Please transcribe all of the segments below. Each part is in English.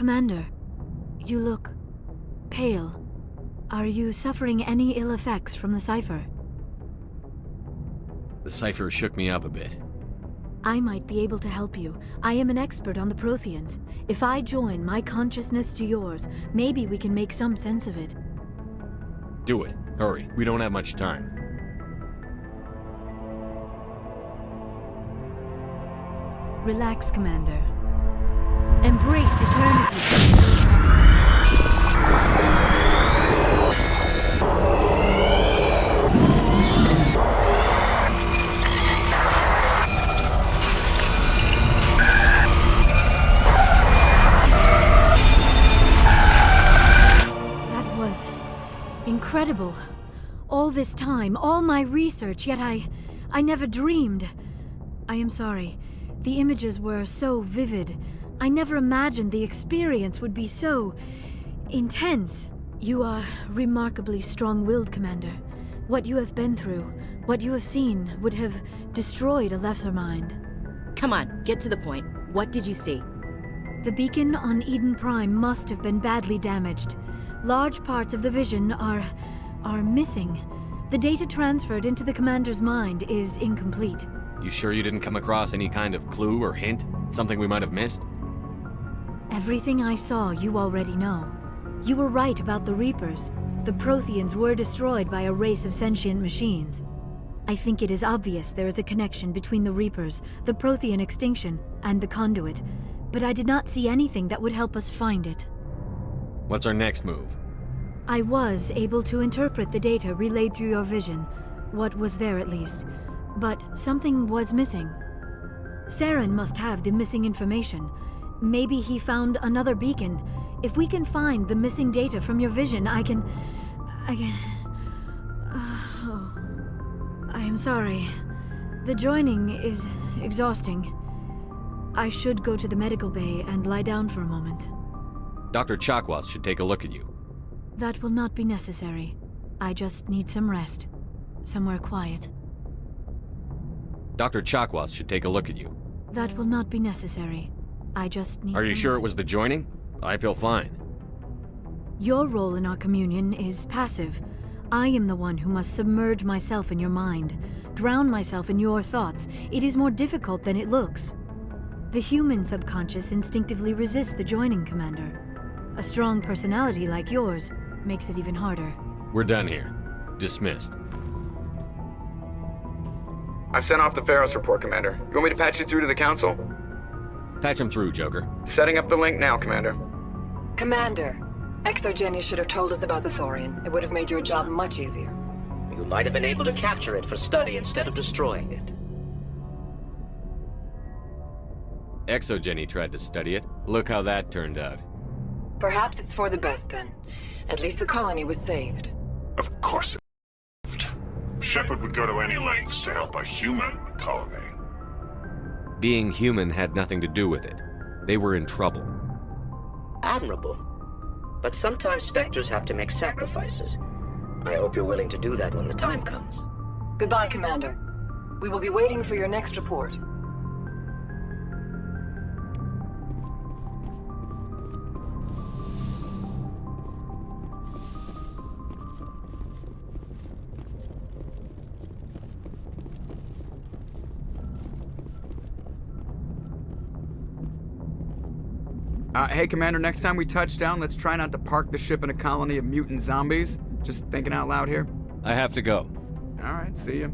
Commander, you look pale. Are you suffering any ill effects from the cipher? The cipher shook me up a bit. I might be able to help you. I am an expert on the Protheans. If I join my consciousness to yours, maybe we can make some sense of it. Do it. Hurry. We don't have much time. Relax, Commander. Embrace eternity. That was incredible. All this time, all my research, yet I never dreamed. I am sorry. The images were so vivid. I never imagined the experience would be so intense. You are remarkably strong-willed, Commander. What you have been through, what you have seen, would have destroyed a lesser mind. Come on, get to the point. What did you see? The beacon on Eden Prime must have been badly damaged. Large parts of the vision are missing. The data transferred into the Commander's mind is incomplete. You sure you didn't come across any kind of clue or hint? Something we might have missed? Everything I saw you already know. You were right about the Reapers. The Protheans were destroyed by a race of sentient machines. I think it is obvious there is a connection between the Reapers, the Prothean extinction, and the Conduit, but I did not see anything that would help us find it. What's our next move? I was able to interpret the data relayed through your vision, what was there at least, but something was missing. Saren must have the missing information. Maybe he found another beacon. If we can find the missing data from your vision, I can... Oh, I am sorry. The joining is exhausting. I should go to the medical bay and lie down for a moment. Dr. Chakwas should take a look at you. That will not be necessary. I just need some rest. Somewhere quiet. Dr. Chakwas should take a look at you. That will not be necessary. I just need Are you some sure it rest. was the joining? I feel fine. Your role in our communion is passive. I am the one who must submerge myself in your mind, drown myself in your thoughts. It is more difficult than it looks. The human subconscious instinctively resists the joining, Commander. A strong personality like yours makes it even harder. We're done here. Dismissed. I've sent off the Pharos report, Commander. You want me to patch you through to the Council? Patch him through, Joker. Setting up the link now, Commander. Commander, Exogeny should have told us about the Thorian. It would have made your job much easier. You might have been able to capture it for study instead of destroying it. Exogeny tried to study it. Look how that turned out. Perhaps it's for the best then. At least the colony was saved. Of course it lived. Shepard would go to any lengths to help a human colony. Being human had nothing to do with it. They were in trouble. Admirable. But sometimes Spectres have to make sacrifices. I hope you're willing to do that when the time comes. Goodbye, Commander. We will be waiting for your next report. Hey, Commander, next time we touch down, let's try not to park the ship in a colony of mutant zombies. Just thinking out loud here. I have to go. All right, see ya.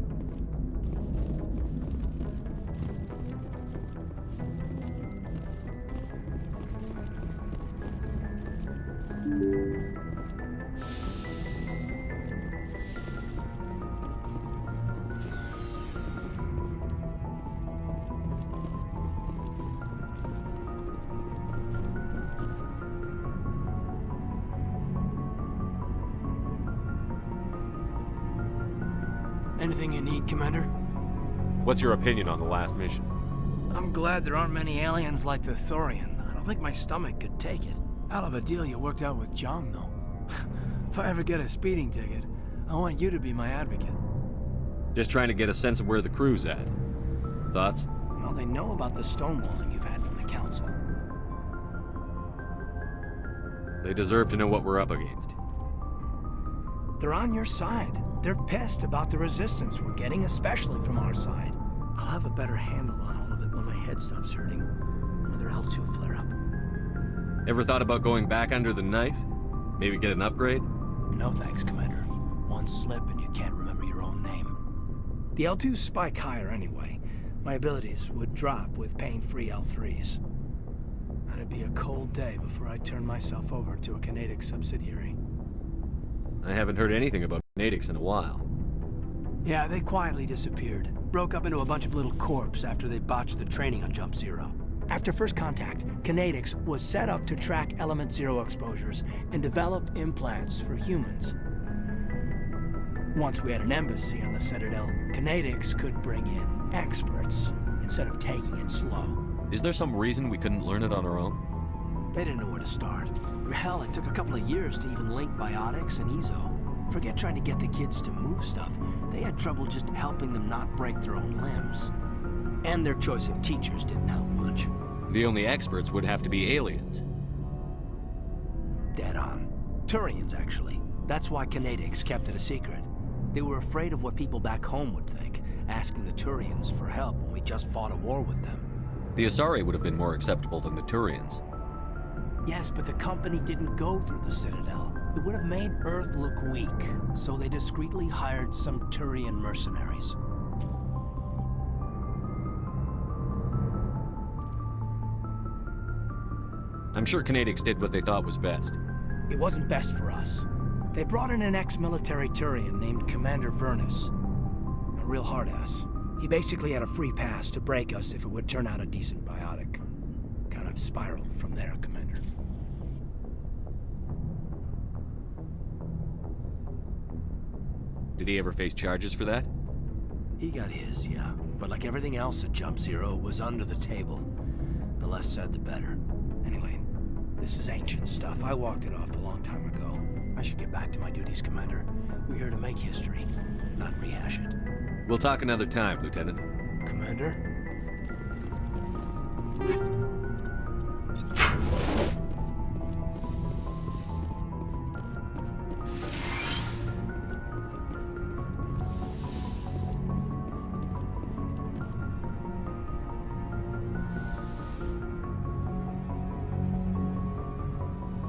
Anything you need, Commander? What's your opinion on the last mission? I'm glad there aren't many aliens like the Thorian. I don't think my stomach could take it. Hell of a deal you worked out with John, though. If I ever get a speeding ticket, I want you to be my advocate. Just trying to get a sense of where the crew's at. Thoughts? Well, they know about the stonewalling you've had from the Council. They deserve to know what we're up against. They're on your side. They're pissed about the resistance we're getting, especially from our side. I'll have a better handle on all of it when my head stops hurting. Another L2 flare-up. Ever thought about going back under the knife? Maybe get an upgrade? No thanks, Commander. One slip and you can't remember your own name. The L2s spike higher anyway. My abilities would drop with pain-free L3s. That'd be a cold day before I turn myself over to a Canadic subsidiary. I haven't heard anything about Canadics in a while. Yeah, they quietly disappeared. Broke up into a bunch of little corps after they botched the training on Jump Zero. After first contact, Canadics was set up to track Element Zero exposures and develop implants for humans. Once we had an embassy on the Citadel, Canadics could bring in experts instead of taking it slow. Is there some reason we couldn't learn it on our own? They didn't know where to start. Hell, it took a couple of years to even link biotics and Ezo. Forget trying to get the kids to move stuff. They had trouble just helping them not break their own limbs. And their choice of teachers didn't help much. The only experts would have to be aliens. Dead on. Turians, actually. That's why Canadics kept it a secret. They were afraid of what people back home would think, asking the Turians for help when we just fought a war with them. The Asari would have been more acceptable than the Turians. Yes, but the company didn't go through the Citadel. It would have made Earth look weak, so they discreetly hired some Turian mercenaries. I'm sure Canadics did what they thought was best. It wasn't best for us. They brought in an ex-military Turian named Commander Vernus. A real hard-ass. He basically had a free pass to break us if it would turn out a decent biotic. Kind of spiraled from there, Commander. Did he ever face charges for that? He got his, yeah. But like everything else at Jump Zero, it was under the table. The less said, the better. Anyway, this is ancient stuff. I walked it off a long time ago. I should get back to my duties, Commander. We're here to make history, not rehash it. We'll talk another time, Lieutenant. Commander?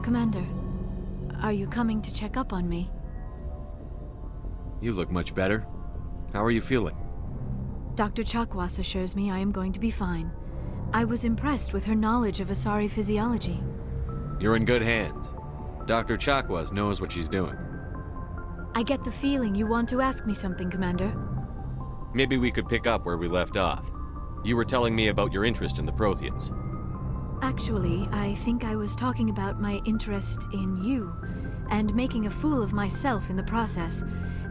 Commander, are you coming to check up on me? You look much better. How are you feeling? Dr. Chakwas assures me I am going to be fine. I was impressed with her knowledge of Asari physiology. You're in good hands. Dr. Chakwas knows what she's doing. I get the feeling you want to ask me something, Commander. Maybe we could pick up where we left off. You were telling me about your interest in the Protheans. Actually, I think I was talking about my interest in you, and making a fool of myself in the process.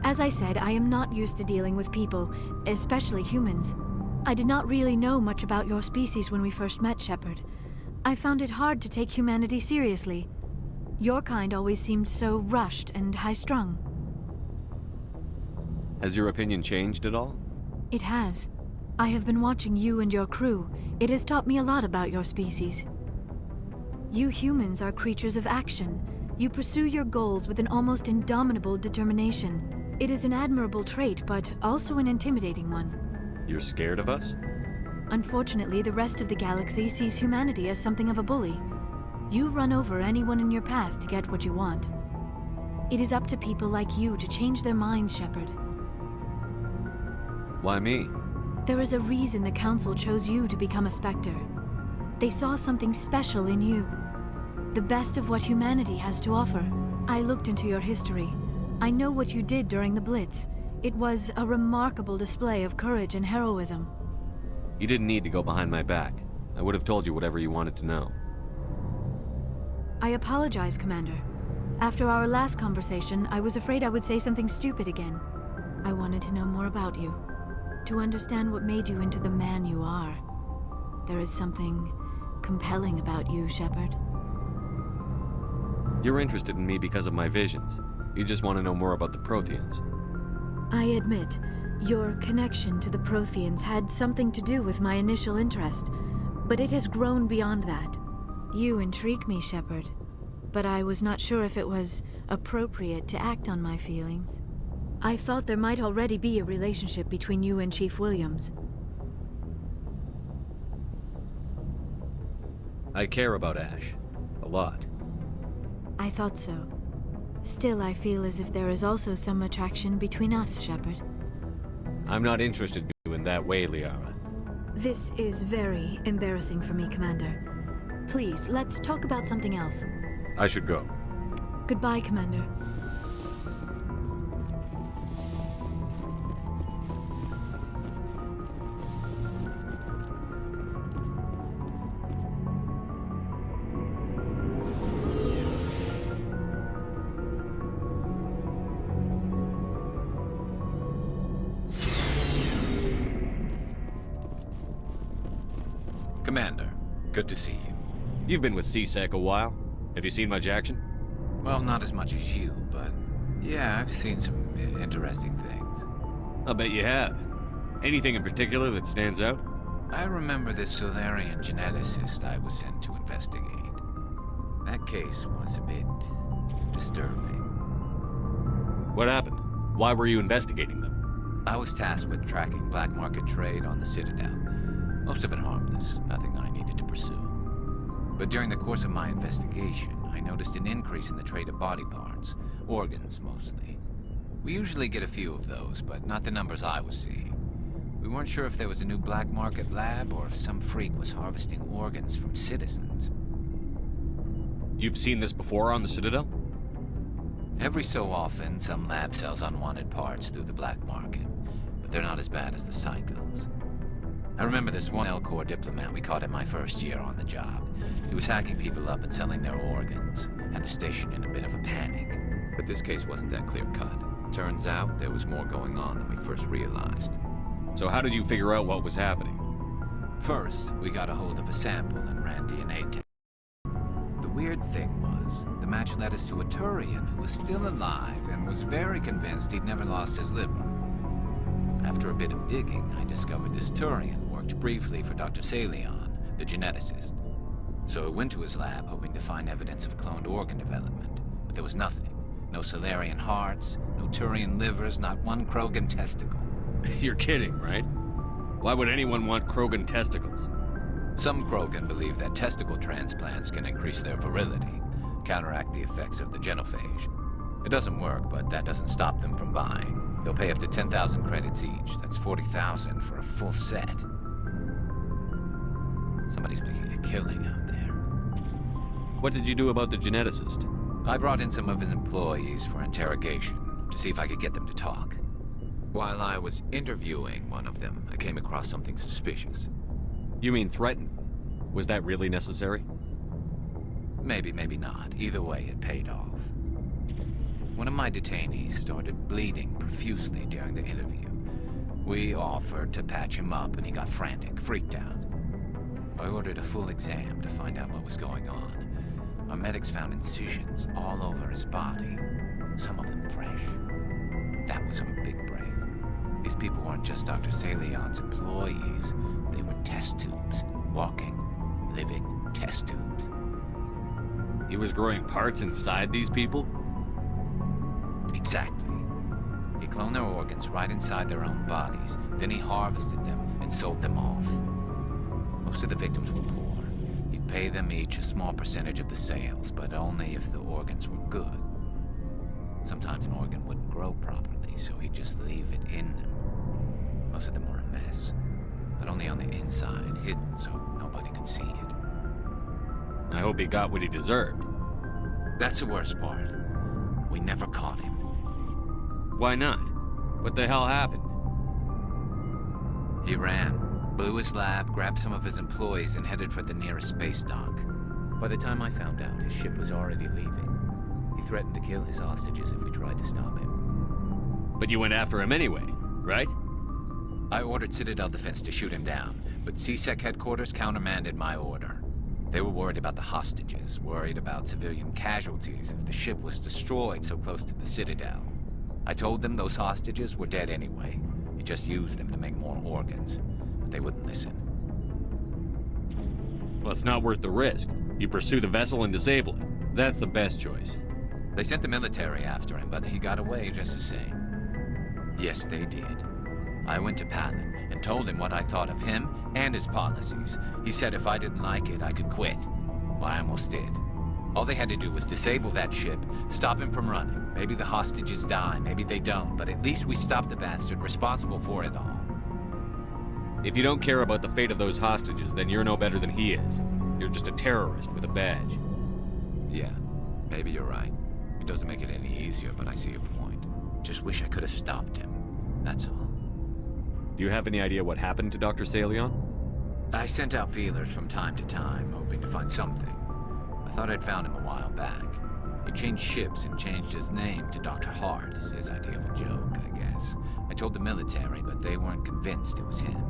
As I said, I am not used to dealing with people, especially humans. I did not really know much about your species when we first met, Shepard. I found it hard to take humanity seriously. Your kind always seemed so rushed and high-strung. Has your opinion changed at all? It has. I have been watching you and your crew. It has taught me a lot about your species. You humans are creatures of action. You pursue your goals with an almost indomitable determination. It is an admirable trait, but also an intimidating one. You're scared of us? Unfortunately, the rest of the galaxy sees humanity as something of a bully. You run over anyone in your path to get what you want. It is up to people like you to change their minds, Shepard. Why me? There is a reason the Council chose you to become a Spectre. They saw something special in you. The best of what humanity has to offer. I looked into your history. I know what you did during the Blitz. It was a remarkable display of courage and heroism. You didn't need to go behind my back. I would have told you whatever you wanted to know. I apologize, Commander. After our last conversation, I was afraid I would say something stupid again. I wanted to know more about you. To understand what made you into the man you are. There is something compelling about you, Shepard. You're interested in me because of my visions. You just want to know more about the Protheans. I admit, your connection to the Protheans had something to do with my initial interest, but it has grown beyond that. You intrigue me, Shepard. but I was not sure if it was appropriate to act on my feelings. I thought there might already be a relationship between you and Chief Williams. I care about Ash. A lot. I thought so. Still, I feel as if there is also some attraction between us, Shepard. I'm not interested in you in that way, Liara. This is very embarrassing for me, Commander. Please, let's talk about something else. I should go. Goodbye, Commander. Commander, good to see you. You've been with CSEC a while. Have you seen much action? Well, not as much as you, but yeah, I've seen some interesting things. I'll bet you have. Anything in particular that stands out? I remember this Solarian geneticist I was sent to investigate. That case was a bit disturbing. What happened? Why were you investigating them? I was tasked with tracking black market trade on the Citadel. Most of it harmless, nothing I needed to pursue. But during the course of my investigation, I noticed an increase in the trade of body parts, organs mostly. We usually get a few of those, but not the numbers I was seeing. We weren't sure if there was a new black market lab or if some freak was harvesting organs from citizens. You've seen this before on the Citadel? Every so often, some lab sells unwanted parts through the black market, but they're not as bad as the cycles. I remember this one L-Corps diplomat we caught in my first year on the job. He was hacking people up and selling their organs. Had the station in a bit of a panic. But this case wasn't that clear-cut. Turns out there was more going on than we first realized. So how did you figure out what was happening? First, we got a hold of a sample and ran DNA tests. The weird thing was, the match led us to a Turian who was still alive and was very convinced he'd never lost his liver. After a bit of digging, I discovered this Turian worked briefly for Dr. Salion, the geneticist. So I went to his lab hoping to find evidence of cloned organ development, but there was nothing. No Solarian hearts, no Turian livers, not one Krogan testicle. You're kidding, right? Why would anyone want Krogan testicles? Some Krogan believe that testicle transplants can increase their virility, counteract the effects of the genophage. It doesn't work, but that doesn't stop them from buying. They'll pay up to 10,000 credits each. That's 40,000 for a full set. Somebody's making a killing out there. What did you do about the geneticist? I brought in some of his employees for interrogation, to see if I could get them to talk. While I was interviewing one of them, I came across something suspicious. You mean threaten? Was that really necessary? Maybe, maybe not. Either way, it paid off. One of my detainees started bleeding profusely during the interview. We offered to patch him up, and he got frantic, freaked out. I ordered a full exam to find out what was going on. Our medics found incisions all over his body, some of them fresh. That was our big break. These people weren't just Dr. Salion's employees. They were test tubes. Walking, living test tubes. He was growing parts inside these people? Exactly. He cloned their organs right inside their own bodies. Then he harvested them and sold them off. Most of the victims were poor. He'd pay them each a small percentage of the sales, but only if the organs were good. Sometimes an organ wouldn't grow properly, so he'd just leave it in them. Most of them were a mess, but only on the inside, hidden so nobody could see it. I hope he got what he deserved. That's the worst part. We never caught him. Why not? What the hell happened? He ran, blew his lab, grabbed some of his employees, and headed for the nearest space dock. By the time I found out, his ship was already leaving. He threatened to kill his hostages if we tried to stop him. But you went after him anyway, right? I ordered Citadel Defense to shoot him down, but CSEC headquarters countermanded my order. They were worried about the hostages, worried about civilian casualties if the ship was destroyed so close to the Citadel. I told them those hostages were dead anyway. He just used them to make more organs, but they wouldn't listen. Well, it's not worth the risk. You pursue the vessel and disable it. That's the best choice. They sent the military after him, but he got away just the same. Yes, they did. I went to Palin and told him what I thought of him and his policies. He said if I didn't like it, I could quit. Well, I almost did. All they had to do was disable that ship, stop him from running. Maybe the hostages die, maybe they don't, but at least we stopped the bastard responsible for it all. If you don't care about the fate of those hostages, then you're no better than he is. You're just a terrorist with a badge. Yeah, maybe you're right. It doesn't make it any easier, but I see your point. Just wish I could have stopped him. That's all. Do you have any idea what happened to Dr. Salion? I sent out feelers from time to time, hoping to find something. I thought I'd found him a while back. He changed ships and changed his name to Dr. Hart, his idea of a joke, I guess. I told the military, but they weren't convinced it was him.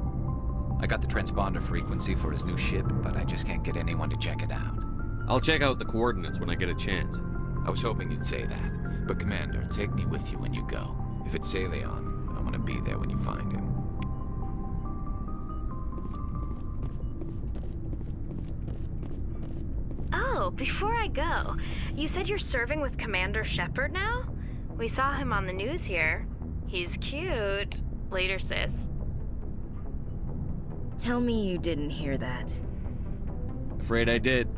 I got the transponder frequency for his new ship, but I just can't get anyone to check it out. I'll check out the coordinates when I get a chance. I was hoping you'd say that, but Commander, take me with you when you go. If it's Salion, I want to be there when you find him. Oh, before I go, you said you're serving with Commander Shepard now? We saw him on the news here. He's cute. Later, sis. Tell me you didn't hear that. Afraid I did.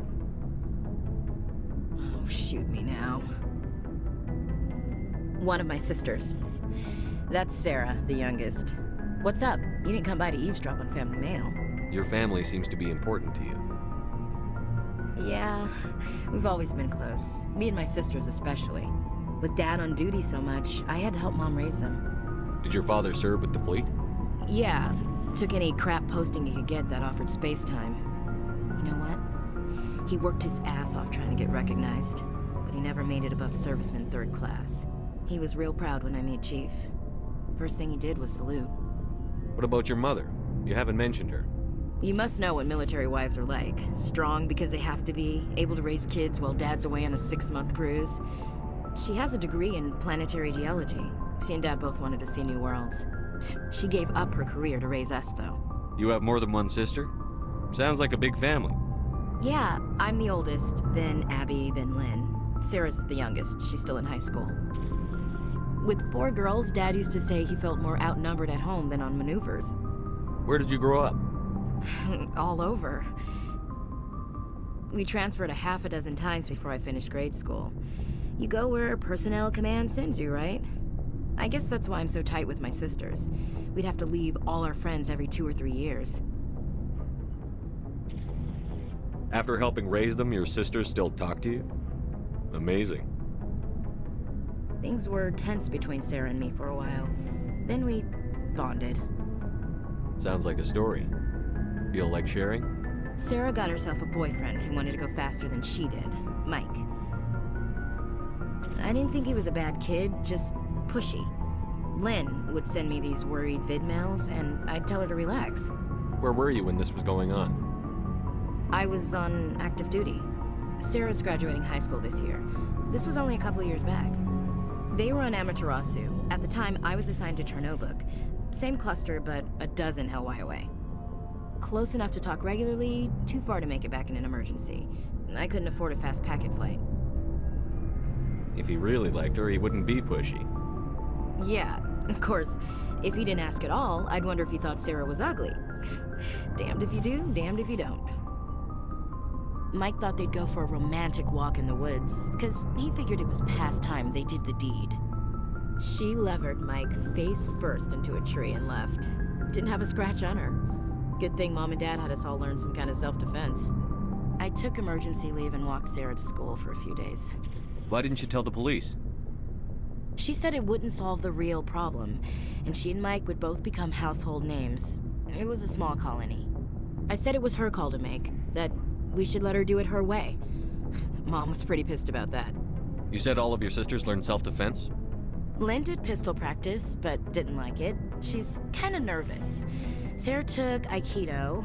Oh, shoot me now. One of my sisters. That's Sarah, the youngest. What's up? You didn't come by to eavesdrop on family mail. Your family seems to be important to you. Yeah, we've always been close. Me and my sisters especially. With Dad on duty so much, I had to help Mom raise them. Did your father serve with the fleet? Yeah, took any crap posting he could get that offered space time. You know what? He worked his ass off trying to get recognized, but he never made it above serviceman 3rd class. He was real proud when I made Chief. First thing he did was salute. What about your mother? You haven't mentioned her. You must know what military wives are like. Strong because they have to be, able to raise kids while Dad's away on a 6-month cruise. She has a degree in planetary geology. She and Dad both wanted to see new worlds. She gave up her career to raise us, though. You have more than one sister? Sounds like a big family. Yeah, I'm the oldest, then Abby, then Lynn. Sarah's the youngest. She's still in high school. With 4 girls, Dad used to say he felt more outnumbered at home than on maneuvers. Where did you grow up? All over. We transferred a half a dozen times before I finished grade school. You go where personnel command sends you, right? I guess that's why I'm so tight with my sisters. We'd have to leave all our friends every 2 or 3 years. After helping raise them, your sisters still talk to you? Amazing. Things were tense between Sarah and me for a while. Then we bonded. Sounds like a story. Feel like sharing? Sarah got herself a boyfriend who wanted to go faster than she did, Mike. I didn't think he was a bad kid, just pushy. Lynn would send me these worried vidmails, and I'd tell her to relax. Where were you when this was going on? I was on active duty. Sarah's graduating high school this year. This was only a couple of years back. They were on Amaterasu. At the time, I was assigned to Chernobog. Same cluster, but a dozen LY away. Close enough to talk regularly, too far to make it back in an emergency. I couldn't afford a fast packet flight. If he really liked her, he wouldn't be pushy. Yeah, of course, if he didn't ask at all, I'd wonder if he thought Sarah was ugly. Damned if you do, damned if you don't. Mike thought they'd go for a romantic walk in the woods, because he figured it was past time they did the deed. She levered Mike face first into a tree and left. Didn't have a scratch on her. Good thing Mom and Dad had us all learn some kind of self-defense. I took emergency leave and walked Sarah to school for a few days. Why didn't you tell the police? She said it wouldn't solve the real problem, and she and Mike would both become household names. It was a small colony. I said it was her call to make, that we should let her do it her way. Mom was pretty pissed about that. You said all of your sisters learned self-defense? Lynn did pistol practice, but didn't like it. She's kind of nervous. Sarah took Aikido.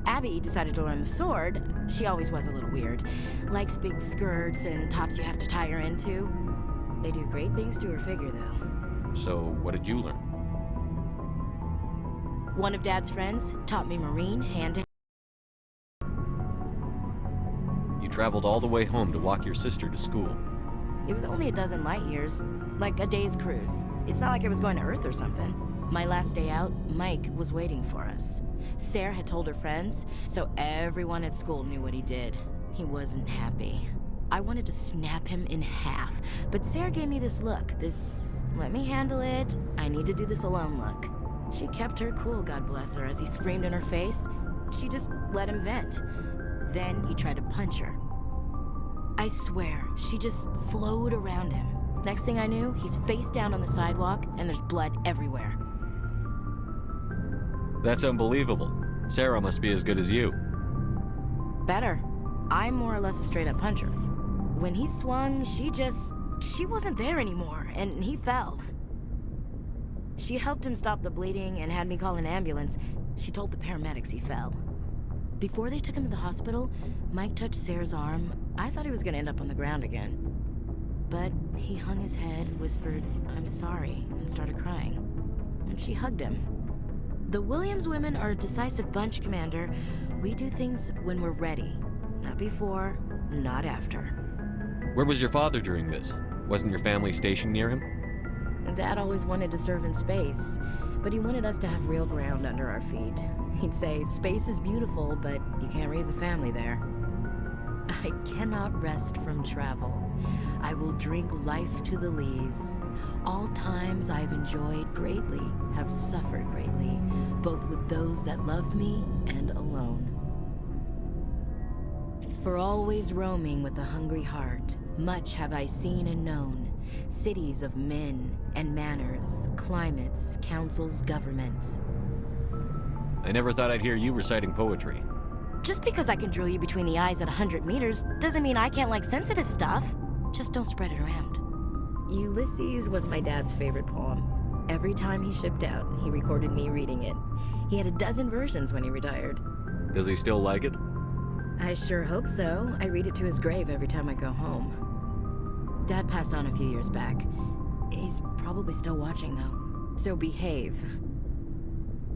Abby decided to learn the sword. She always was a little weird. Likes big skirts and tops you have to tie her into. They do great things to her figure, though. So, what did you learn? One of Dad's friends taught me Marine hand-to-hand. You traveled all the way home to walk your sister to school. It was only a dozen light years, like a day's cruise. It's not like I was going to Earth or something. My last day out, Mike was waiting for us. Sarah had told her friends, so everyone at school knew what he did. He wasn't happy. I wanted to snap him in half, but Sarah gave me this look, this let me handle it, I need to do this alone look. She kept her cool, God bless her, as he screamed in her face. She just let him vent. Then he tried to punch her. I swear, she just flowed around him. Next thing I knew, he's face down on the sidewalk, and there's blood everywhere. That's unbelievable. Sarah must be as good as you. Better. I'm more or less a straight-up puncher. When he swung, she wasn't there anymore, and he fell. She helped him stop the bleeding and had me call an ambulance. She told the paramedics he fell. Before they took him to the hospital, Mike touched Sarah's arm. I thought he was gonna end up on the ground again. But he hung his head, whispered, "I'm sorry," and started crying. And she hugged him. The Williams women are a decisive bunch, Commander. We do things when we're ready. Not before, not after. Where was your father during this? Wasn't your family stationed near him? Dad always wanted to serve in space, but he wanted us to have real ground under our feet. He'd say, space is beautiful, but you can't raise a family there. I cannot rest from travel. I will drink life to the lees. All times I've enjoyed greatly, have suffered greatly, both with those that loved me and alone. For always roaming with a hungry heart, much have I seen and known, cities of men and manners, climates, councils, governments. I never thought I'd hear you reciting poetry. Just because I can drill you between the eyes at 100 meters doesn't mean I can't like sensitive stuff. Just don't spread it around. Ulysses was my dad's favorite poem. Every time he shipped out, he recorded me reading it. He had a dozen versions when he retired. Does he still like it? I sure hope so. I read it to his grave every time I go home. Dad passed on a few years back. He's probably still watching, though. So behave.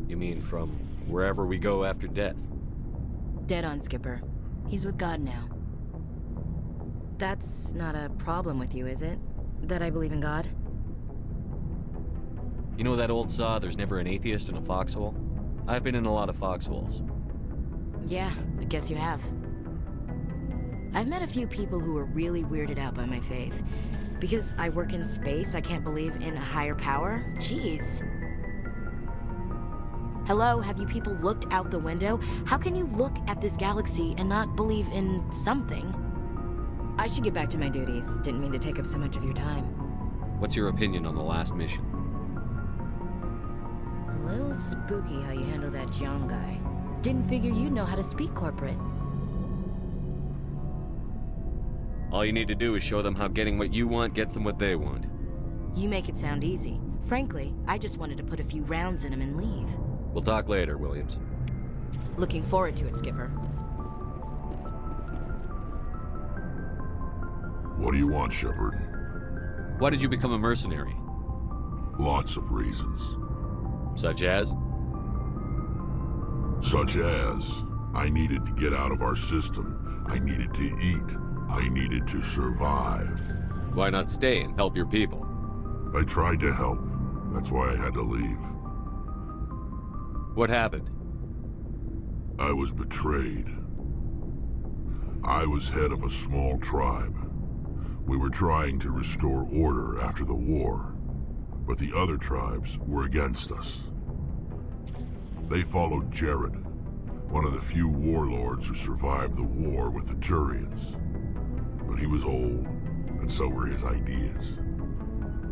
You mean from wherever we go after death? Dead on, Skipper. He's with God now. That's not a problem with you, is it? That I believe in God? You know that old saw, there's never an atheist in a foxhole? I've been in a lot of foxholes. Yeah, I guess you have. I've met a few people who were really weirded out by my faith. Because I work in space, I can't believe in a higher power? Jeez. Hello, have you people looked out the window? How can you look at this galaxy and not believe in something? I should get back to my duties. Didn't mean to take up so much of your time. What's your opinion on the last mission? A little spooky how you handle that John guy. Didn't figure you'd know how to speak corporate. All you need to do is show them how getting what you want gets them what they want. You make it sound easy. Frankly, I just wanted to put a few rounds in him and leave. We'll talk later, Williams. Looking forward to it, Skipper. What do you want, Shepard? Why did you become a mercenary? Lots of reasons. Such as? Such as, I needed to get out of our system. I needed to eat. I needed to survive. Why not stay and help your people? I tried to help. That's why I had to leave. What happened? I was betrayed. I was head of a small tribe. We were trying to restore order after the war, but the other tribes were against us. They followed Jared, one of the few warlords who survived the war with the Turians. But he was old, and so were his ideas.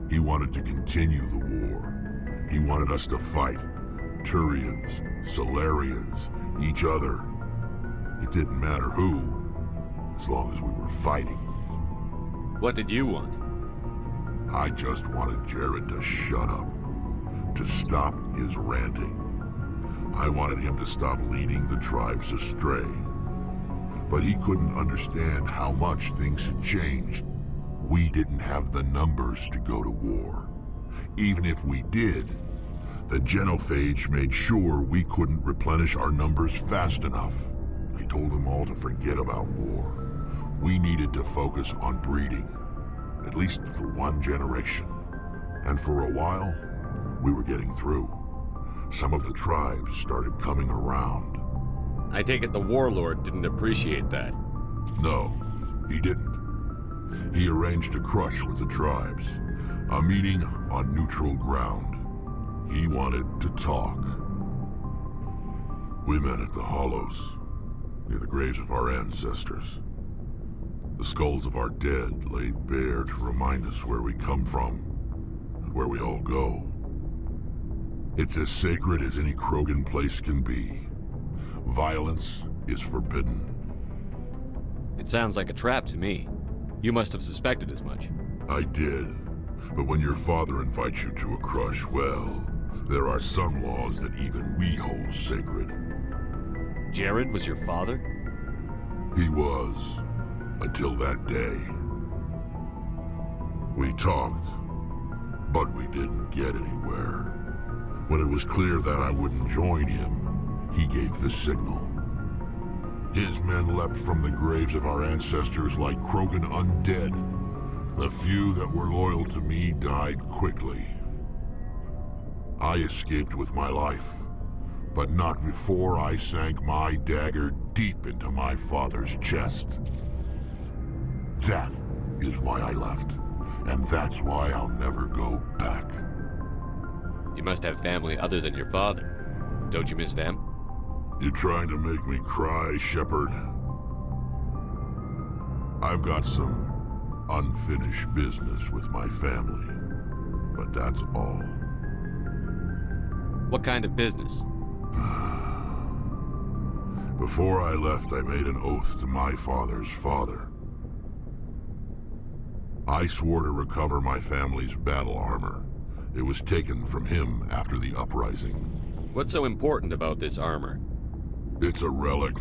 He wanted to continue the war. He wanted us to fight. Turians, Solarians, each other. It didn't matter who, as long as we were fighting. What did you want? I just wanted Jared to shut up, to stop his ranting. I wanted him to stop leading the tribes astray. But he couldn't understand how much things had changed. We didn't have the numbers to go to war. Even if we did, the genophage made sure we couldn't replenish our numbers fast enough. I told them all to forget about war. We needed to focus on breeding, at least for one generation. And for a while, we were getting through. Some of the tribes started coming around. I take it the warlord didn't appreciate that. No, he didn't. He arranged a crush with the tribes, a meeting on neutral ground. He wanted to talk. We met at the Hollows, near the graves of our ancestors. The skulls of our dead laid bare to remind us where we come from and where we all go. It's as sacred as any Krogan place can be. Violence is forbidden. It sounds like a trap to me. You must have suspected as much. I did. But when your father invites you to a crush, well, there are some laws that even we hold sacred. Jared was your father? He was. Until that day. We talked, but we didn't get anywhere. When it was clear that I wouldn't join him, he gave the signal. His men leapt from the graves of our ancestors like Krogan undead. The few that were loyal to me died quickly. I escaped with my life, but not before I sank my dagger deep into my father's chest. That is why I left, and that's why I'll never go back. You must have family other than your father. Don't you miss them? You trying to make me cry, Shepard? I've got some unfinished business with my family, but that's all. What kind of business? Before I left, I made an oath to my father's father. I swore to recover my family's battle armor. It was taken from him after the uprising. What's so important about this armor? It's a relic.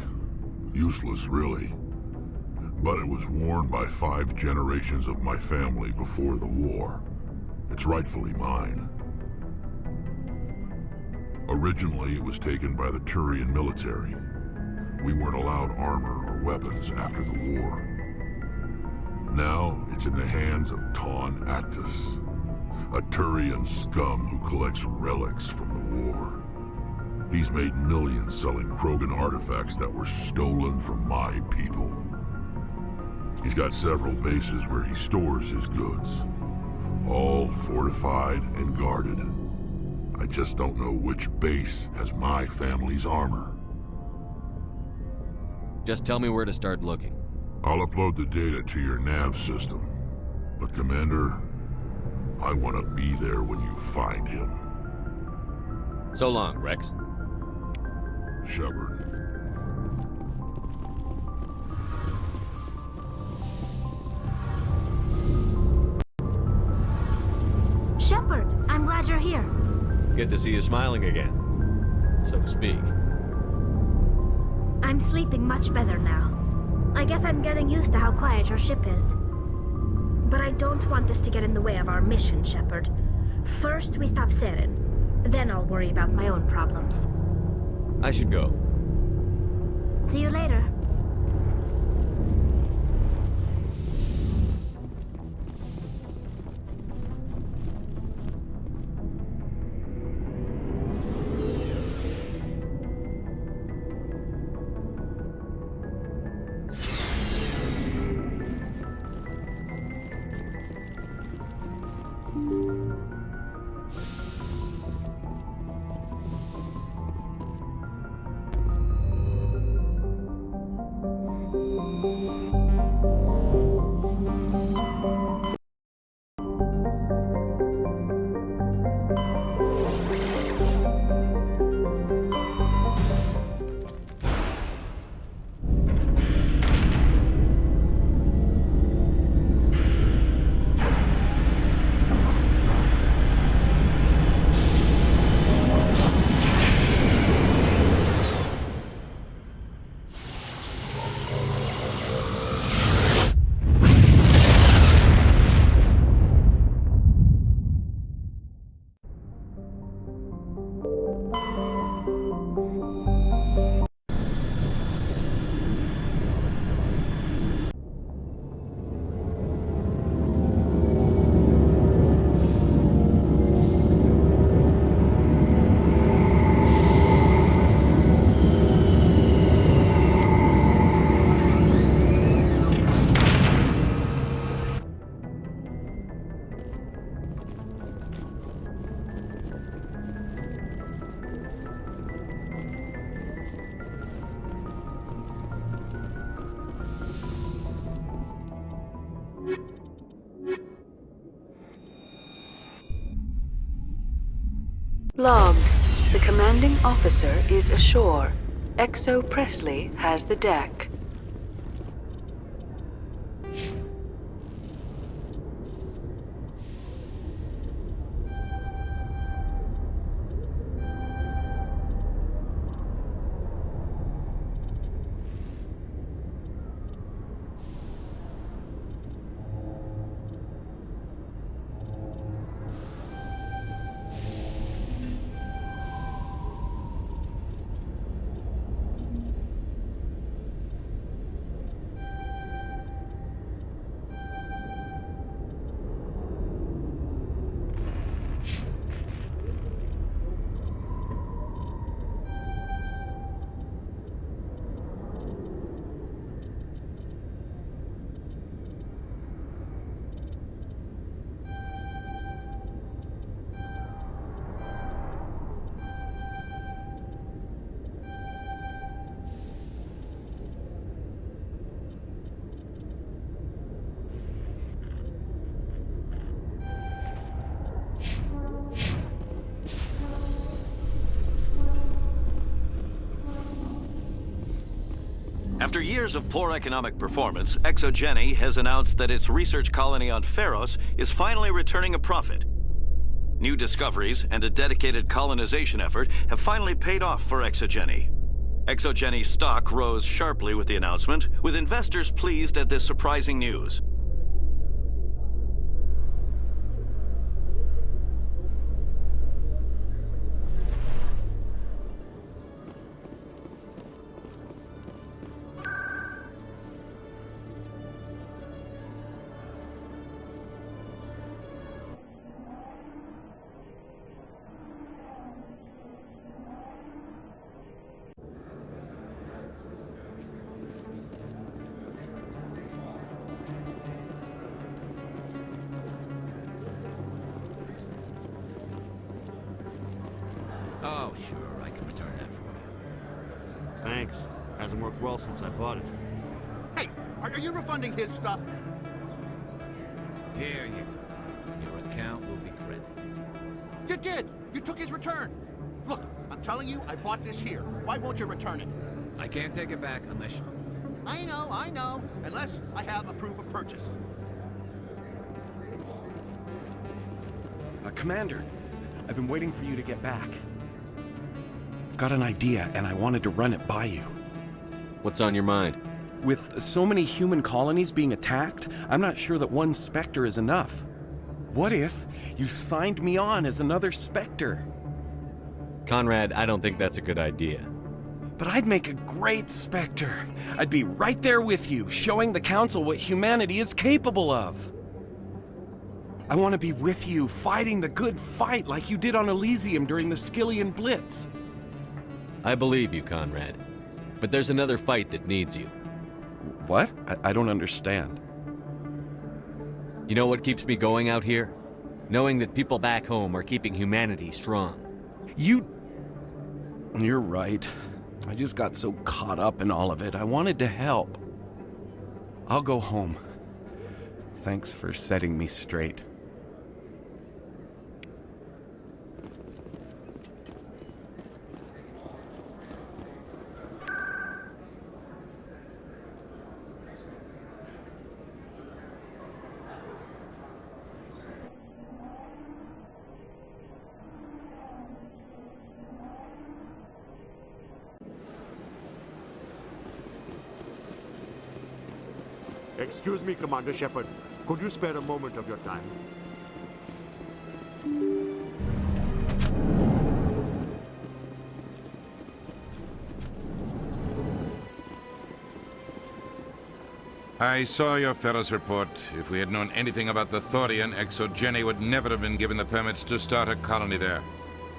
Useless, really. But it was worn by 5 generations of my family before the war. It's rightfully mine. Originally, it was taken by the Turian military. We weren't allowed armor or weapons after the war. Now, it's in the hands of Taun Actus, a Turian scum who collects relics from the war. He's made millions selling Krogan artifacts that were stolen from my people. He's got several bases where he stores his goods, all fortified and guarded. I just don't know which base has my family's armor. Just tell me where to start looking. I'll upload the data to your nav system. But Commander, I want to be there when you find him. So long, Rex. Shepard. Shepard, I'm glad you're here. Good to see you smiling again, so to speak. I'm sleeping much better now. I guess I'm getting used to how quiet your ship is. But I don't want this to get in the way of our mission, Shepard. First, we stop Saren. Then I'll worry about my own problems. I should go. See you later. Logged. The commanding officer is ashore. Exo Presley has the deck. After years of poor economic performance, ExoGeni has announced that its research colony on Pharos is finally returning a profit. New discoveries and a dedicated colonization effort have finally paid off for ExoGeni. ExoGeni's stock rose sharply with the announcement, with investors pleased at this surprising news. Oh, sure, I can return that for you. Thanks. Hasn't worked well since I bought it. Hey, are you refunding his stuff? Here you go. Your account will be credited. You did! You took his return! Look, I'm telling you, I bought this here. Why won't you return it? I can't take it back unless... I know. Unless I have a proof of purchase. Commander, I've been waiting for you to get back. I've got an idea, and I wanted to run it by you. What's on your mind? With so many human colonies being attacked, I'm not sure that one Spectre is enough. What if you signed me on as another Spectre? Conrad, I don't think that's a good idea. But I'd make a great Spectre. I'd be right there with you, showing the Council what humanity is capable of. I want to be with you, fighting the good fight like you did on Elysium during the Skillian Blitz. I believe you, Conrad. But there's another fight that needs you. What? I don't understand. You know what keeps me going out here? Knowing that people back home are keeping humanity strong. You're right. I just got so caught up in all of it. I wanted to help. I'll go home. Thanks for setting me straight. Excuse me, Commander Shepard. Could you spare a moment of your time? I saw your Ferris report. If we had known anything about the Thorian, ExoGeni would never have been given the permits to start a colony there.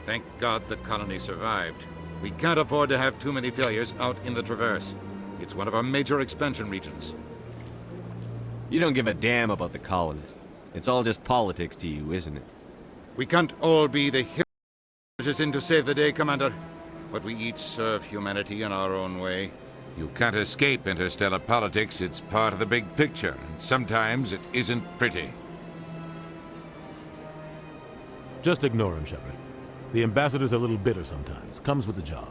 Thank God the colony survived. We can't afford to have too many failures out in the Traverse. It's one of our major expansion regions. You don't give a damn about the colonists. It's all just politics to you, isn't it? We can't all be the heroes in to save the day, Commander. But we each serve humanity in our own way. You can't escape interstellar politics. It's part of the big picture. And sometimes it isn't pretty. Just ignore him, Shepard. The ambassador's a little bitter sometimes. Comes with the job.